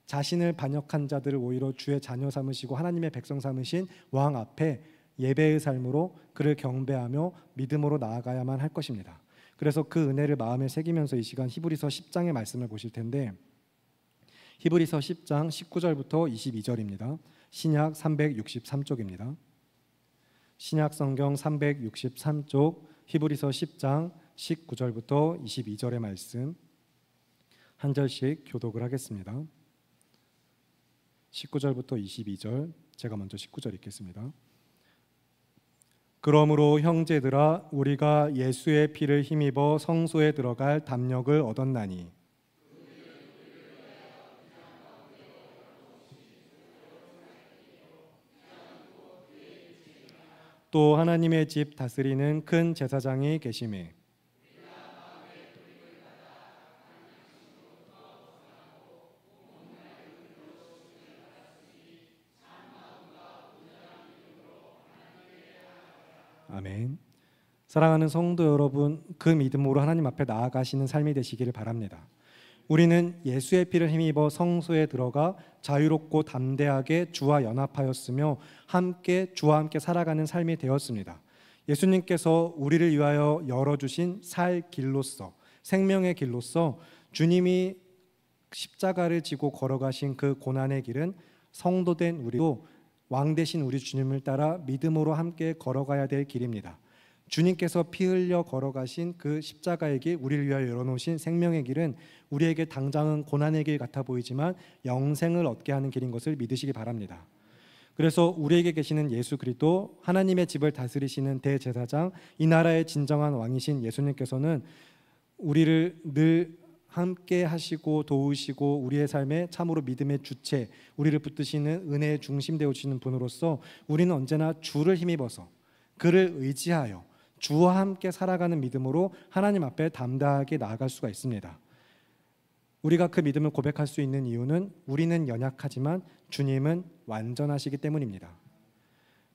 자신을 반역한 자들을 오히려 주의 자녀 삼으시고 하나님의 백성 삼으신 왕 앞에 예배의 삶으로 그를 경배하며 믿음으로 나아가야만 할 것입니다. 그래서 그 은혜를 마음에 새기면서 이 시간 히브리서 10장의 말씀을 보실 텐데, 히브리서 10장 19절부터 22절입니다. 신약 363쪽입니다. 신약 성경 363쪽 히브리서 10장 19절부터 22절의 말씀 한 절씩 교독을 하겠습니다. 19절부터 22절, 제가 먼저 19절 읽겠습니다. 그러므로 형제들아, 우리가 예수의 피를 힘입어 성소에 들어갈 담력을 얻었나니 또 하나님의 집 다스리는 큰 제사장이 계심에 아멘. 사랑하는 성도 여러분, 그 믿음으로 하나님 앞에 나아가시는 삶이 되시기를 바랍니다. 우리는 예수의 피를 힘입어 성소에 들어가 자유롭고 담대하게 주와 연합하였으며 함께 주와 함께 살아가는 삶이 되었습니다. 예수님께서 우리를 위하여 열어주신 살 길로서, 생명의 길로서 주님이 십자가를 지고 걸어가신 그 고난의 길은 성도된 우리도 왕 되신 우리 주님을 따라 믿음으로 함께 걸어가야 될 길입니다. 주님께서 피 흘려 걸어가신 그 십자가의 길, 우리를 위하여 열어놓으신 생명의 길은 우리에게 당장은 고난의 길 같아 보이지만 영생을 얻게 하는 길인 것을 믿으시기 바랍니다. 그래서 우리에게 계시는 예수 그리스도, 하나님의 집을 다스리시는 대제사장, 이 나라의 진정한 왕이신 예수님께서는 우리를 늘 함께 하시고 도우시고 우리의 삶에 참으로 믿음의 주체, 우리를 붙드시는 은혜의 중심 되어주시는 분으로서 우리는 언제나 주를 힘입어서 그를 의지하여 주와 함께 살아가는 믿음으로 하나님 앞에 담대하게 나아갈 수가 있습니다. 우리가 그 믿음을 고백할 수 있는 이유는 우리는 연약하지만 주님은 완전하시기 때문입니다.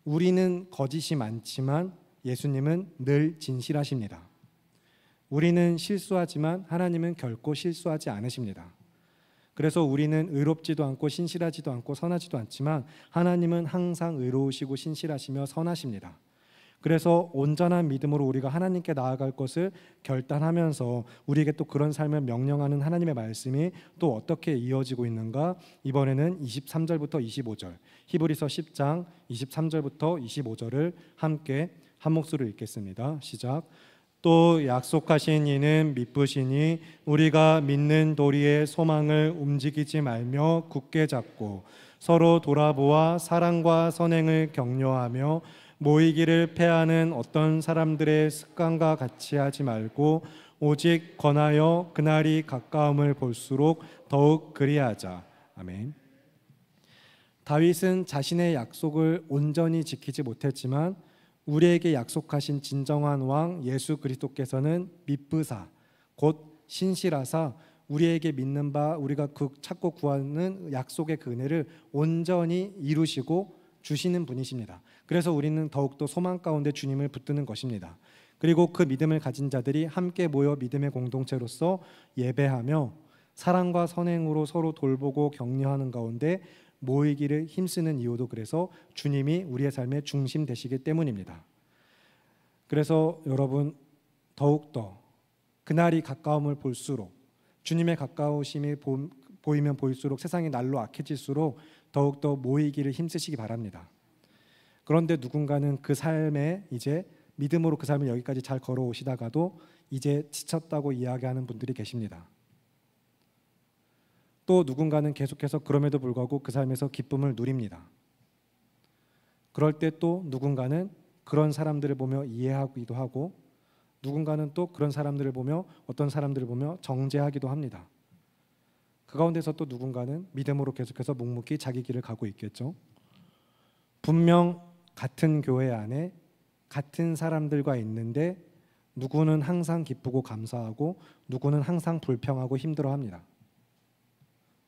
우리는 거짓이 많지만 예수님은 늘 진실하십니다. 우리는 실수하지만 하나님은 결코 실수하지 않으십니다. 그래서 우리는 의롭지도 않고 신실하지도 않고 선하지도 않지만 하나님은 항상 의로우시고 신실하시며 선하십니다. 그래서 온전한 믿음으로 우리가 하나님께 나아갈 것을 결단하면서 우리에게 또 그런 삶을 명령하는 하나님의 말씀이 또 어떻게 이어지고 있는가, 이번에는 23절부터 25절, 히브리서 10장 23절부터 25절을 함께 한 목소리로 읽겠습니다. 시작. 또 약속하신 이는 미쁘시니 우리가 믿는 도리의 소망을 움직이지 말며 굳게 잡고 서로 돌아보아 사랑과 선행을 격려하며 모이기를 패하는 어떤 사람들의 습관과 같이 하지 말고 오직 권하여 그날이 가까움을 볼수록 더욱 그리하자. 아멘. 다윗은 자신의 약속을 온전히 지키지 못했지만 우리에게 약속하신 진정한 왕 예수 그리스도께서는 미쁘사 곧 신실하사 우리에게 믿는 바 우리가 찾고 구하는 약속의 그 은혜를 온전히 이루시고 주시는 분이십니다. 그래서 우리는 더욱더 소망 가운데 주님을 붙드는 것입니다. 그리고 그 믿음을 가진 자들이 함께 모여 믿음의 공동체로서 예배하며 사랑과 선행으로 서로 돌보고 격려하는 가운데 모이기를 힘쓰는 이유도 그래서 주님이 우리의 삶의 중심 되시기 때문입니다. 그래서 여러분 더욱더 그날이 가까움을 볼수록 주님의 가까우심이 보이면 보일수록 세상이 날로 악해질수록 더욱더 모이기를 힘쓰시기 바랍니다. 그런데 누군가는 그 삶에 이제 믿음으로 그 삶을 여기까지 잘 걸어오시다가도 이제 지쳤다고 이야기하는 분들이 계십니다. 또 누군가는 계속해서 그럼에도 불구하고 그 삶에서 기쁨을 누립니다. 그럴 때 또 누군가는 그런 사람들을 보며 이해하기도 하고 누군가는 또 그런 사람들을 보며 어떤 사람들을 보며 정죄하기도 합니다. 그 가운데서 또 누군가는 믿음으로 계속해서 묵묵히 자기 길을 가고 있겠죠. 분명 같은 교회 안에 같은 사람들과 있는데 누구는 항상 기쁘고 감사하고 누구는 항상 불평하고 힘들어합니다.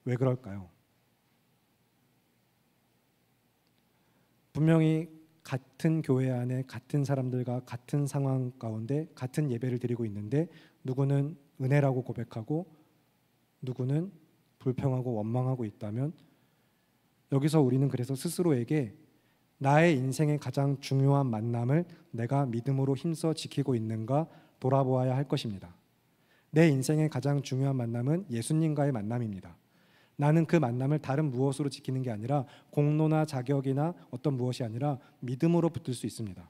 왜 그럴까요? 분명히 같은 교회 안에 같은 사람들과 같은 상황 가운데 같은 예배를 드리고 있는데 누구는 은혜라고 고백하고 누구는 불평하고 원망하고 있다면 여기서 우리는 그래서 스스로에게 나의 인생의 가장 중요한 만남을 내가 믿음으로 힘써 지키고 있는가 돌아보아야 할 것입니다. 내 인생의 가장 중요한 만남은 예수님과의 만남입니다. 나는 그 만남을 다른 무엇으로 지키는 게 아니라 공로나 자격이나 어떤 무엇이 아니라 믿음으로 붙들 수 있습니다.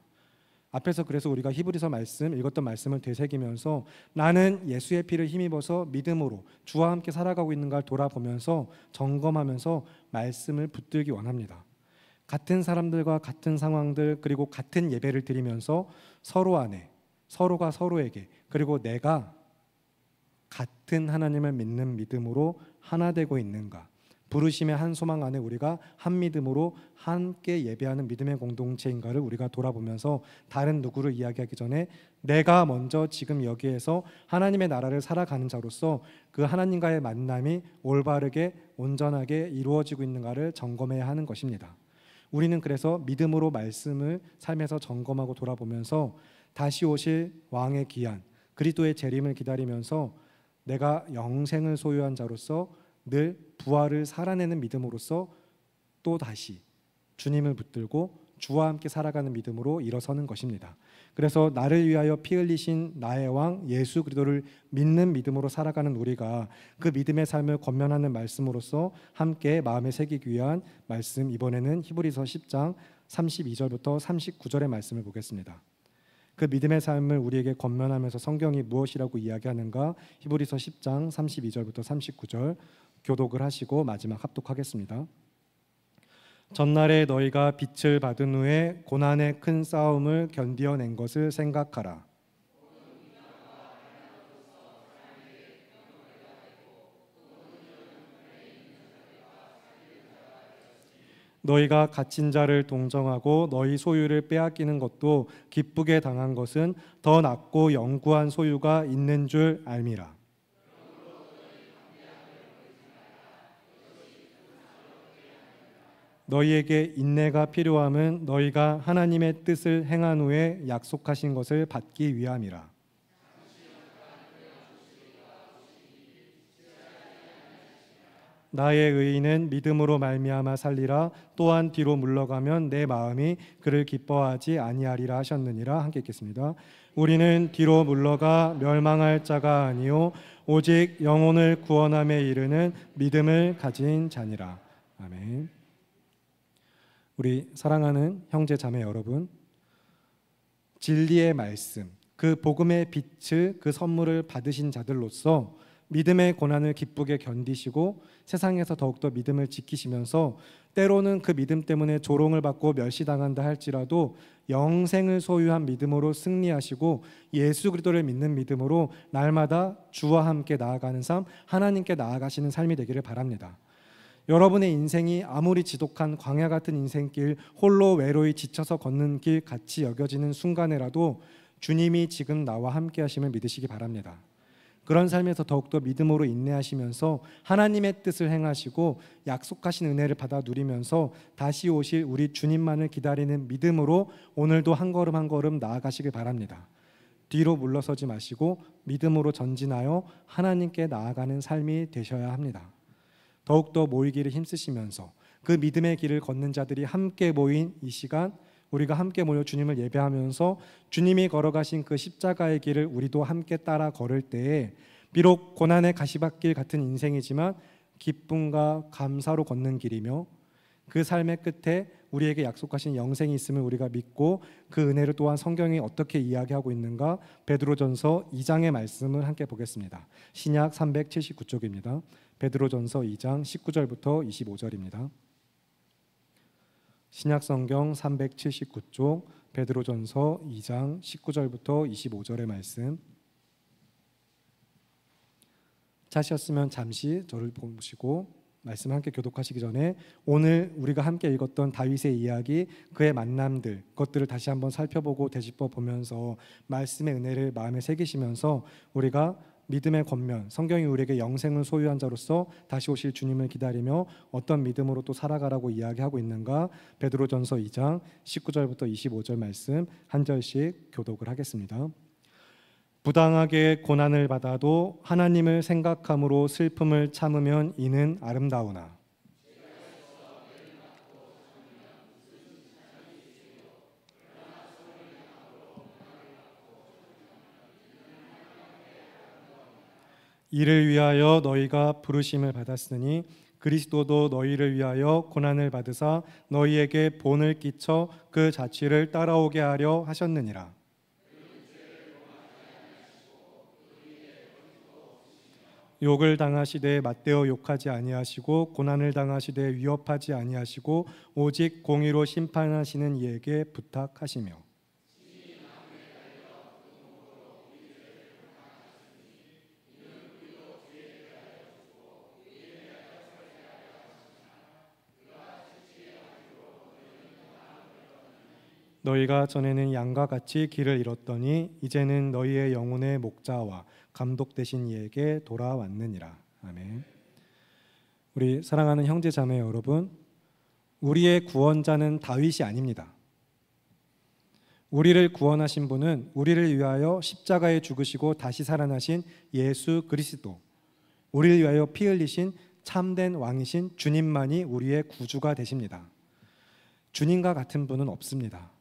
앞에서 그래서 우리가 히브리서 말씀 읽었던 말씀을 되새기면서 나는 예수의 피를 힘입어서 믿음으로 주와 함께 살아가고 있는가를 돌아보면서 점검하면서 말씀을 붙들기 원합니다. 같은 사람들과 같은 상황들 그리고 같은 예배를 드리면서 서로 안에 서로가 서로에게 그리고 내가 같은 하나님을 믿는 믿음으로 하나 되고 있는가, 부르심의 한 소망 안에 우리가 한 믿음으로 함께 예배하는 믿음의 공동체인가를 우리가 돌아보면서 다른 누구를 이야기하기 전에 내가 먼저 지금 여기에서 하나님의 나라를 살아가는 자로서 그 하나님과의 만남이 올바르게 온전하게 이루어지고 있는가를 점검해야 하는 것입니다. 우리는 그래서 믿음으로 말씀을 삶에서 점검하고 돌아보면서 다시 오실 왕의 기한 그리스도의 재림을 기다리면서 내가 영생을 소유한 자로서 늘 부활을 살아내는 믿음으로써 또 다시 주님을 붙들고 주와 함께 살아가는 믿음으로 일어서는 것입니다. 그래서 나를 위하여 피 흘리신 나의 왕 예수 그리스도를 믿는 믿음으로 살아가는 우리가 그 믿음의 삶을 권면하는 말씀으로서 함께 마음에 새기기 위한 말씀, 이번에는 히브리서 10장 32절부터 39절의 말씀을 보겠습니다. 그 믿음의 삶을 우리에게 권면하면서 성경이 무엇이라고 이야기하는가, 히브리서 10장 32절부터 39절 교독을 하시고 마지막 합독하겠습니다. 전날에 너희가 빛을 받은 후에 고난의 큰 싸움을 견디어낸 것을 생각하라. 너희가 갇힌 자를 동정하고 너희 소유를 빼앗기는 것도 기쁘게 당한 것은 더 낫고 영구한 소유가 있는 줄 알미라. 너희에게 인내가 필요함은 너희가 하나님의 뜻을 행한 후에 약속하신 것을 받기 위함이라. 나의 의인은 믿음으로 말미암아 살리라. 또한 뒤로 물러가면 내 마음이 그를 기뻐하지 아니하리라 하셨느니라. 함께 읽겠습니다. 우리는 뒤로 물러가 멸망할 자가 아니요 오직 영혼을 구원함에 이르는 믿음을 가진 자니라. 아멘. 우리 사랑하는 형제 자매 여러분, 진리의 말씀, 그 복음의 빛을 그 선물을 받으신 자들로서 믿음의 고난을 기쁘게 견디시고 세상에서 더욱더 믿음을 지키시면서 때로는 그 믿음 때문에 조롱을 받고 멸시당한다 할지라도 영생을 소유한 믿음으로 승리하시고 예수 그리스도를 믿는 믿음으로 날마다 주와 함께 나아가는 삶, 하나님께 나아가시는 삶이 되기를 바랍니다. 여러분의 인생이 아무리 지독한 광야 같은 인생길, 홀로 외로이 지쳐서 걷는 길 같이 여겨지는 순간에라도 주님이 지금 나와 함께 하심을 믿으시기 바랍니다. 그런 삶에서 더욱더 믿음으로 인내하시면서 하나님의 뜻을 행하시고 약속하신 은혜를 받아 누리면서 다시 오실 우리 주님만을 기다리는 믿음으로 오늘도 한 걸음 한 걸음 나아가시길 바랍니다. 뒤로 물러서지 마시고 믿음으로 전진하여 하나님께 나아가는 삶이 되셔야 합니다. 더욱더 모이기를 힘쓰시면서 그 믿음의 길을 걷는 자들이 함께 모인 이 시간, 우리가 함께 모여 주님을 예배하면서 주님이 걸어가신 그 십자가의 길을 우리도 함께 따라 걸을 때에 비록 고난의 가시밭길 같은 인생이지만 기쁨과 감사로 걷는 길이며 그 삶의 끝에 우리에게 약속하신 영생이 있음을 우리가 믿고 그 은혜를 또한 성경이 어떻게 이야기하고 있는가 베드로전서 2장의 말씀을 함께 보겠습니다. 신약 379쪽입니다. 베드로전서 2장 19절부터 25절입니다. 신약성경 379쪽 베드로전서 2장 19절부터 25절의 말씀. 찾으셨으면 잠시 저를 보시고 말씀 함께 교독하시기 전에 오늘 우리가 함께 읽었던 다윗의 이야기, 그의 만남들, 그것들을 다시 한번 살펴보고 되짚어 보면서 말씀의 은혜를 마음에 새기시면서 우리가 믿음의 겉면, 성경이 우리에게 영생을 소유한 자로서 다시 오실 주님을 기다리며 어떤 믿음으로 또 살아가라고 이야기하고 있는가 베드로전서 2장 19절부터 25절 말씀 한 절씩 교독을 하겠습니다. 부당하게 고난을 받아도 하나님을 생각함으로 슬픔을 참으면 이는 아름다우나 이를 위하여 너희가 부르심을 받았으니 그리스도도 너희를 위하여 고난을 받으사 너희에게 본을 끼쳐 그 자취를 따라오게 하려 하셨느니라. 욕을 당하시되 맞대어 욕하지 아니하시고 고난을 당하시되 위협하지 아니하시고 오직 공의로 심판하시는 이에게 부탁하시며 너희가 전에는 양과 같이 길을 잃었더니 이제는 너희의 영혼의 목자와 감독 되신 이에게 돌아왔느니라. 아멘. 우리 사랑하는 형제 자매 여러분, 우리의 구원자는 다윗이 아닙니다. 우리를 구원하신 분은 우리를 위하여 십자가에 죽으시고 다시 살아나신 예수 그리스도, 우리를 위하여 피 흘리신 참된 왕이신 주님만이 우리의 구주가 되십니다. 주님과 같은 분은 없습니다.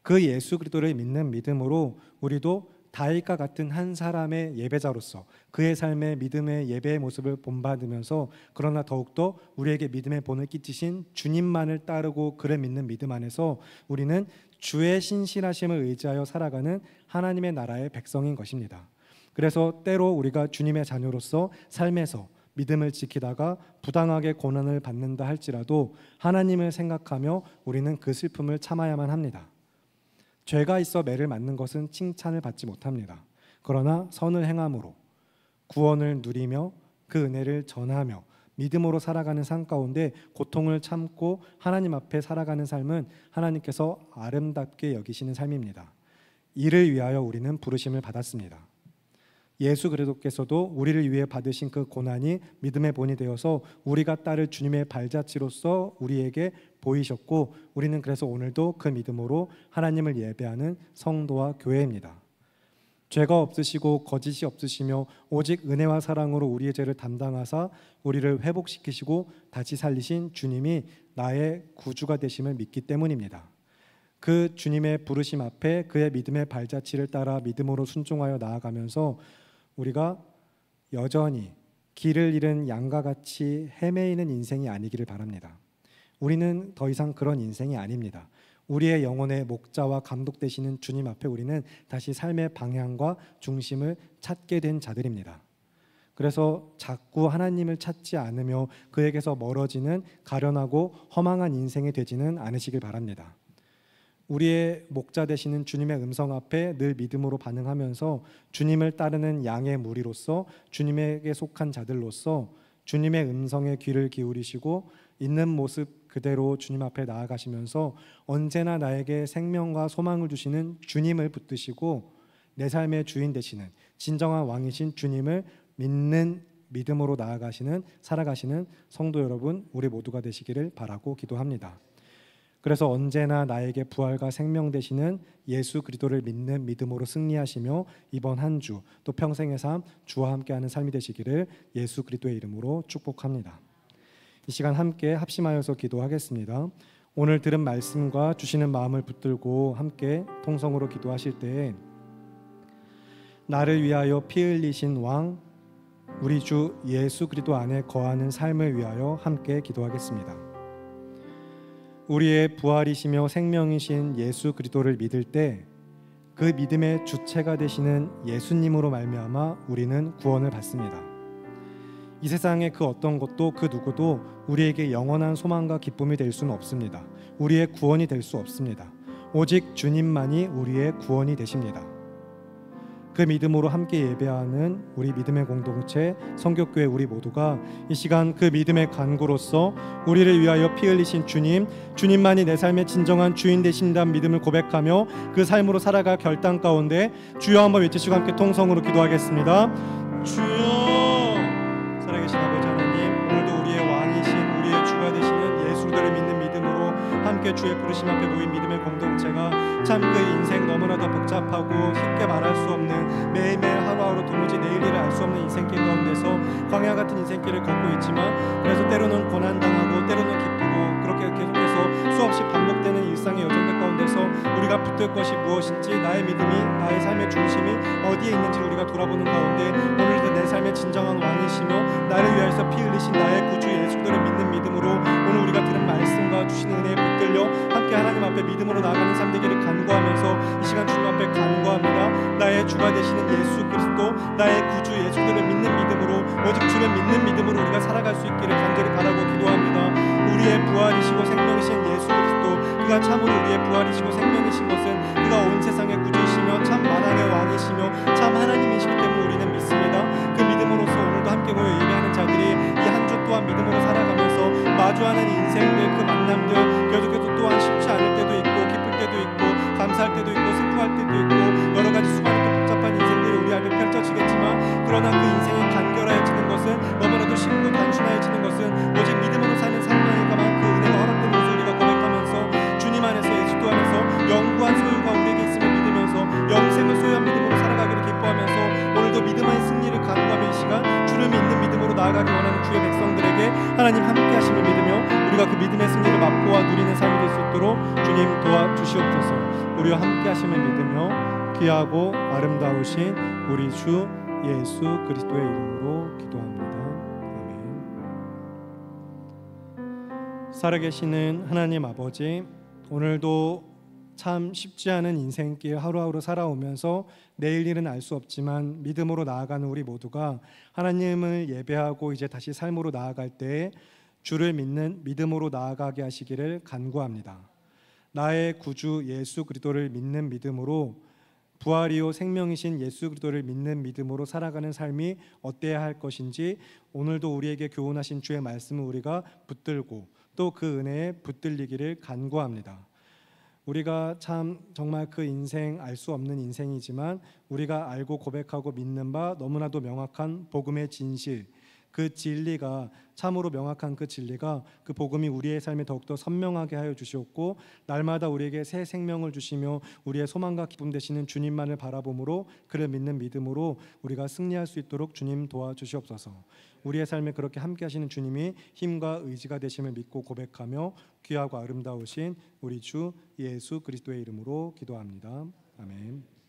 그 예수 그리스도를 믿는 믿음으로 우리도 다윗과 같은 한 사람의 예배자로서 그의 삶의 믿음의 예배의 모습을 본받으면서 그러나 더욱더 우리에게 믿음의 본을 끼치신 주님만을 따르고 그를 믿는 믿음 안에서 우리는 주의 신실하심을 의지하여 살아가는 하나님의 나라의 백성인 것입니다. 그래서 때로 우리가 주님의 자녀로서 삶에서 믿음을 지키다가 부당하게 고난을 받는다 할지라도 하나님을 생각하며 우리는 그 슬픔을 참아야만 합니다. 죄가 있어 매를 맞는 것은 칭찬을 받지 못합니다. 그러나 선을 행함으로 구원을 누리며 그 은혜를 전하며 믿음으로 살아가는 삶 가운데 고통을 참고 하나님 앞에 살아가는 삶은 하나님께서 아름답게 여기시는 삶입니다. 이를 위하여 우리는 부르심을 받았습니다. 예수 그리스도께서도 우리를 위해 받으신 그 고난이 믿음의 본이 되어서 우리가 따를 주님의 발자취로서 우리에게 보이셨고 우리는 그래서 오늘도 그 믿음으로 하나님을 예배하는 성도와 교회입니다. 죄가 없으시고 거짓이 없으시며 오직 은혜와 사랑으로 우리의 죄를 담당하사 우리를 회복시키시고 다시 살리신 주님이 나의 구주가 되심을 믿기 때문입니다. 그 주님의 부르심 앞에 그의 믿음의 발자취를 따라 믿음으로 순종하여 나아가면서 우리가 여전히 길을 잃은 양과 같이 헤매이는 인생이 아니기를 바랍니다. 우리는 더 이상 그런 인생이 아닙니다. 우리의 영혼의 목자와 감독 되시는 주님 앞에 우리는 다시 삶의 방향과 중심을 찾게 된 자들입니다. 그래서 자꾸 하나님을 찾지 않으며 그에게서 멀어지는 가련하고 허망한 인생이 되지는 않으시길 바랍니다. 우리의 목자 되시는 주님의 음성 앞에 늘 믿음으로 반응하면서 주님을 따르는 양의 무리로서 주님에게 속한 자들로서 주님의 음성에 귀를 기울이시고 있는 모습 그대로 주님 앞에 나아가시면서 언제나 나에게 생명과 소망을 주시는 주님을 붙드시고 내 삶의 주인 되시는 진정한 왕이신 주님을 믿는 믿음으로 나아가시는 살아가시는 성도 여러분, 우리 모두가 되시기를 바라고 기도합니다. 그래서 언제나 나에게 부활과 생명 되시는 예수 그리스도를 믿는 믿음으로 승리하시며 이번 한 주 또 평생의 삶 주와 함께하는 삶이 되시기를 예수 그리스도의 이름으로 축복합니다. 이 시간 함께 합심하여서 기도하겠습니다. 오늘 들은 말씀과 주시는 마음을 붙들고 함께 통성으로 기도하실 때에 나를 위하여 피 흘리신 왕 우리 주 예수 그리스도 안에 거하는 삶을 위하여 함께 기도하겠습니다. 우리의 부활이시며 생명이신 예수 그리스도를 믿을 때 그 믿음의 주체가 되시는 예수님으로 말미암아 우리는 구원을 받습니다. 이 세상의 그 어떤 것도 그 누구도 우리에게 영원한 소망과 기쁨이 될 수는 없습니다. 우리의 구원이 될 수 없습니다. 오직 주님만이 우리의 구원이 되십니다. 그 믿음으로 함께 예배하는 우리 믿음의 공동체 성교교회 우리 모두가 이 시간 그 믿음의 간구로서 우리를 위하여 피 흘리신 주님만이 내 삶의 진정한 주인 되신다는 믿음을 고백하며 그 삶으로 살아갈 결단 가운데 주여 한번 외치시고 함께 통성으로 기도하겠습니다. 주여, 살아계신 아버지 하나님, 오늘도 우리의 왕이신 우리의 주가 되시는 예수 그리스도를 믿는 믿음으로 함께 주의 부르심 앞에 모인 믿음의 공동체가 참 그 인생 너무나도 복잡하고 쉽게 말할 수 없는 매일매일 하루하루 도무지 내일을 알 수 없는 인생길 가운데서 광야 같은 인생길을 걷고 있지만 그래서 때로는 고난당하고 때로는 기쁘고 그렇게 계속해서 수없이 반복되는 일상의 여정들 가운데서 우리가 붙들 것이 무엇인지 나의 믿음이 나의 삶의 중심이 어디에 있는지를 우리가 돌아보는 가운데 오늘도 내 삶의 진정한 왕이시며 나를 위하여서 피 흘리신 나의 구주 예수 그리스도를 믿는 믿음으로 오늘 우리가 들은 말씀과 주시는 은혜에 붙들려 함께 하나님 앞에 믿음으로 나아가는 삶 되기를 간구하면서 이 시간 주님 앞에 간구합니다. 나의 주가 되시는 예수 그리스도 나의 구주 예수 그리스도를 믿는 믿음으로 오직 주를 믿는 믿음으로 우리가 살아갈 수 있기를 간절히 바라고 기도합니다. 우리의 부활이시고 생명이신 예수 그리스도 그가 참으로 우리의 부활이시고 생명이신 것은 그가 온 세상의 구주이시며 참 만왕의 왕이시며 참 하나님이시기 때문에 우리는 믿습니다. 그 믿음으로써 오늘도 함께 모여 예배하는 자들이 이 한 주 또한 믿음으로 살아가면서 마주하는 인생들 그 만남들 계속해서 또한 쉽지 않을 때도 있고 기쁠 때도 있고 감사할 때도 있고 슬퍼할 때도 있고 여러 가지 수많은 또 복잡한 인생들이 우리 앞에 펼쳐지겠지만 그러나 그 인생이 간결해지는 것은 너무나도 쉽고 단순해지는 것은 오직 믿음으로 사는 삶만일까만 그 은혜가 허락된 것을 우리가 고백하면서 주님 안에서 예수 안에서 영구한 소유가 우리에게 있음을 믿으면서 영생을 소유한 믿음으로 살아가기를 기뻐하면서 오늘도 믿음의 승리를 간구하며 이 시간 주를 믿는 믿음으로 나아가기 원하는 주의 백성들에게 하나님 함께 하심을 믿으며 우리가 그 믿음의 승리를 맛보아 누리는 삶이 될 수 있도록 주님 도와주시옵소서. 우리와 함께 하심을 믿으며 귀하고 아름다우신 우리 주 예수 그리스도의 이름으로 기도합니다. 아멘. 살아계시는 하나님 아버지, 오늘도 참 쉽지 않은 인생길 하루하루 살아오면서 내일 일은 알 수 없지만 믿음으로 나아가는 우리 모두가 하나님을 예배하고 이제 다시 삶으로 나아갈 때 주를 믿는 믿음으로 나아가게 하시기를 간구합니다. 나의 구주 예수 그리스도를 믿는 믿음으로 부활이요 생명이신 예수 그리스도를 믿는 믿음으로 살아가는 삶이 어때야 할 것인지 오늘도 우리에게 교훈하신 주의 말씀을 우리가 붙들고 또 그 은혜에 붙들리기를 간구합니다. 우리가 참 정말 그 인생 알 수 없는 인생이지만 우리가 알고 고백하고 믿는 바 너무나도 명확한 복음의 진실, 그 진리가 참으로 명확한 그 진리가 그 복음이 우리의 삶에 더욱더 선명하게 하여 주시옵고 날마다 우리에게 새 생명을 주시며 우리의 소망과 기쁨 되시는 주님만을 바라봄으로 그를 믿는 믿음으로 우리가 승리할 수 있도록 주님 도와주시옵소서. 우리의 삶에 그렇게 함께 하시는 주님이 힘과 의지가 되심을 믿고 고백하며 귀하고 아름다우신 우리 주 예수 그리스도의 이름으로 기도합니다. 아멘.